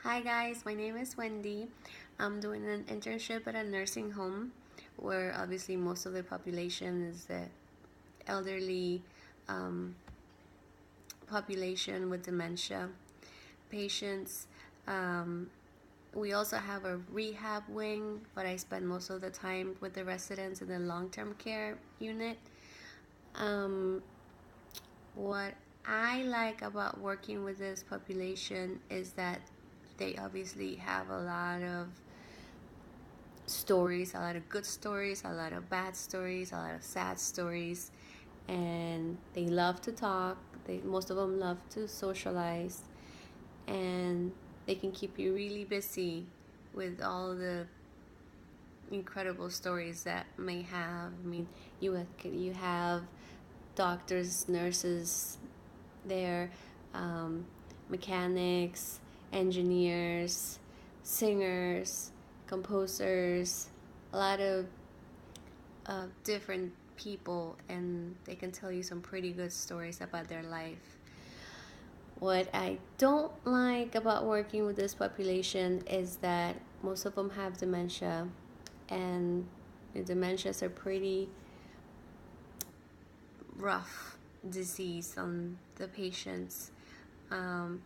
Hi guys, my name is Wendy. I'm doing an internship at a nursing home where obviously most of the population is the elderly um, population with dementia patients. Um, we also have a rehab wing, but I spend most of the time with the residents in the long-term care unit. Um, what I like about working with this population is that they obviously have a lot of stories, a lot of good stories, a lot of bad stories, a lot of sad stories, and they love to talk. Most of them love to socialize, and they can keep you really busy with all the incredible stories that may have. I mean, you have doctors, nurses there, um, mechanics, engineers, singers, composers, a lot of different people, and they can tell you some pretty good stories about their life. What I don't like about working with this population is that most of them have dementia, and the dementias are pretty rough disease on the patients.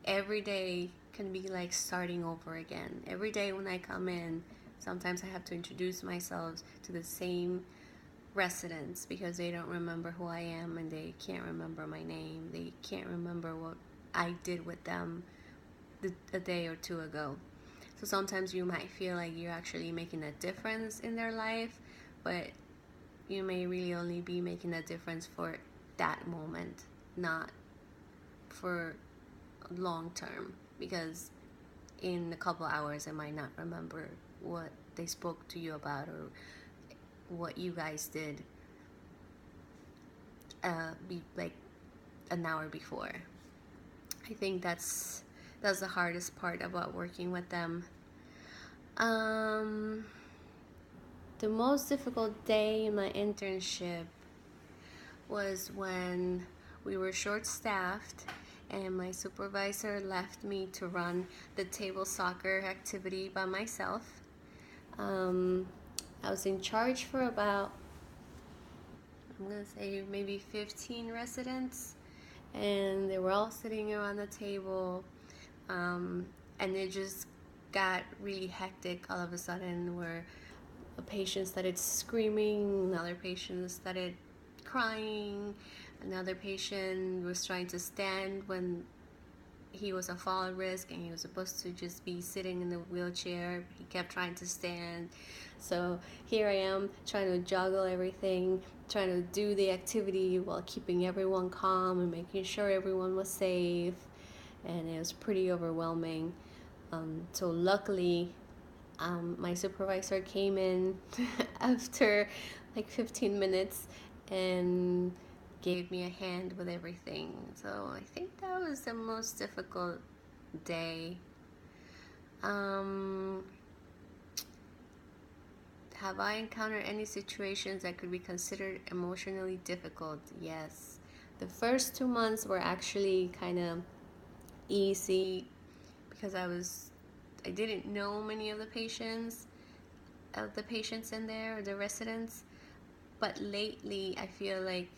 Every day can be like starting over again. Every day when I come in, sometimes I have to introduce myself to the same residents because they don't remember who I am and they can't remember my name. They can't remember what I did with them a day or two ago. So sometimes you might feel like you're actually making a difference in their life, but you may really only be making a difference for that moment, not for long term, because in a couple hours I might not remember what they spoke to you about or what you guys did be like an hour before. I think that's the hardest part about working with them. Um, the most difficult day in my internship was when we were short staffed and my supervisor left me to run the table soccer activity by myself. Um, I was in charge for about, I'm gonna say maybe 15 residents, and they were all sitting around the table, um, and it just got really hectic all of a sudden where a patient started screaming, another patient started crying, another patient was trying to stand when he was a fall risk and he was supposed to just be sitting in the wheelchair. He kept trying to stand. So here I am trying to juggle everything, trying to do the activity while keeping everyone calm and making sure everyone was safe. And it was pretty overwhelming. So luckily, my supervisor came in after like 15 minutes and gave me a hand with everything. So I think that was the most difficult day. Um, have I encountered any situations that could be considered emotionally difficult? Yes. The first 2 months were actually kind of easy because I didn't know many of the patients in there or the residents. But lately, I feel like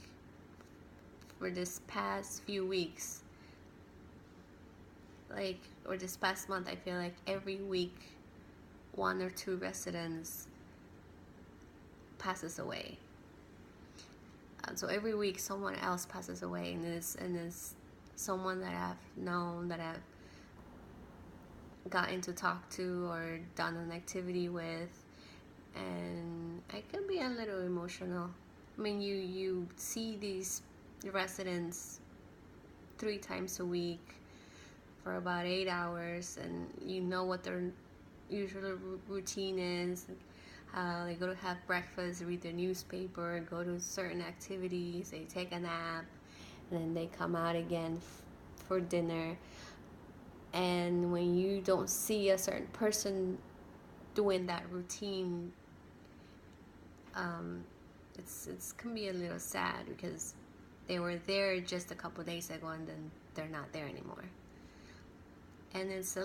for this past few weeks, or this past month, I feel like every week, one or two residents passes away. So every week, someone else passes away, and it's someone that I've known, that I've gotten to talk to or done an activity with, and I can be a little emotional. I mean, you see these residents 3 times a week for about 8 hours, and you know what their usual routine is, how they go to have breakfast, read their newspaper, go to certain activities, they take a nap, and then they come out again for dinner. And when you don't see a certain person doing that routine, it's can be a little sad because they were there just a couple days ago and then they're not there anymore. And it's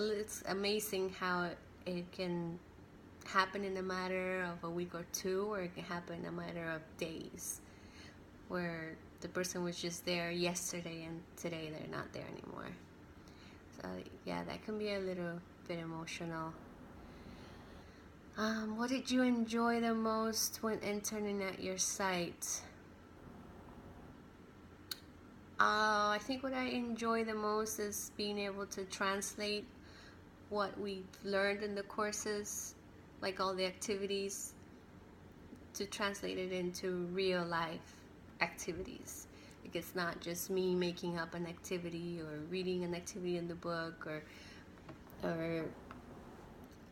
amazing how it can happen in a matter of a week or two, or it can happen in a matter of days, where the person was just there yesterday and today they're not there anymore. So yeah, that can be a little bit emotional. What did you enjoy the most when interning at your site? I think what I enjoy the most is being able to translate what we've learned in the courses, like all the activities, to translate it into real life activities. Like, it's not just me making up an activity or reading an activity in the book, or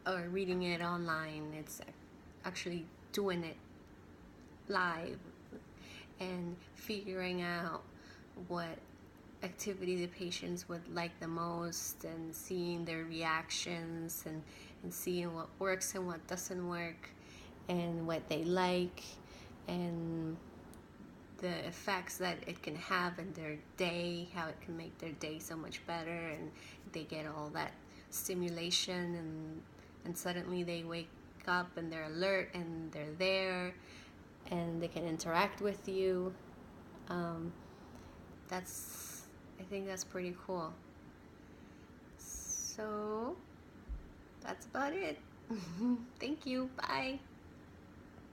or reading it online. It's actually doing it live and figuring out what activity the patients would like the most, and seeing their reactions, and seeing what works and what doesn't work, and what they like, and the effects that it can have in their day, how it can make their day so much better, and they get all that stimulation, and suddenly they wake up and they're alert and they're there and they can interact with you. Um, that's I think that's pretty cool. So that's about it. Thank you. Bye.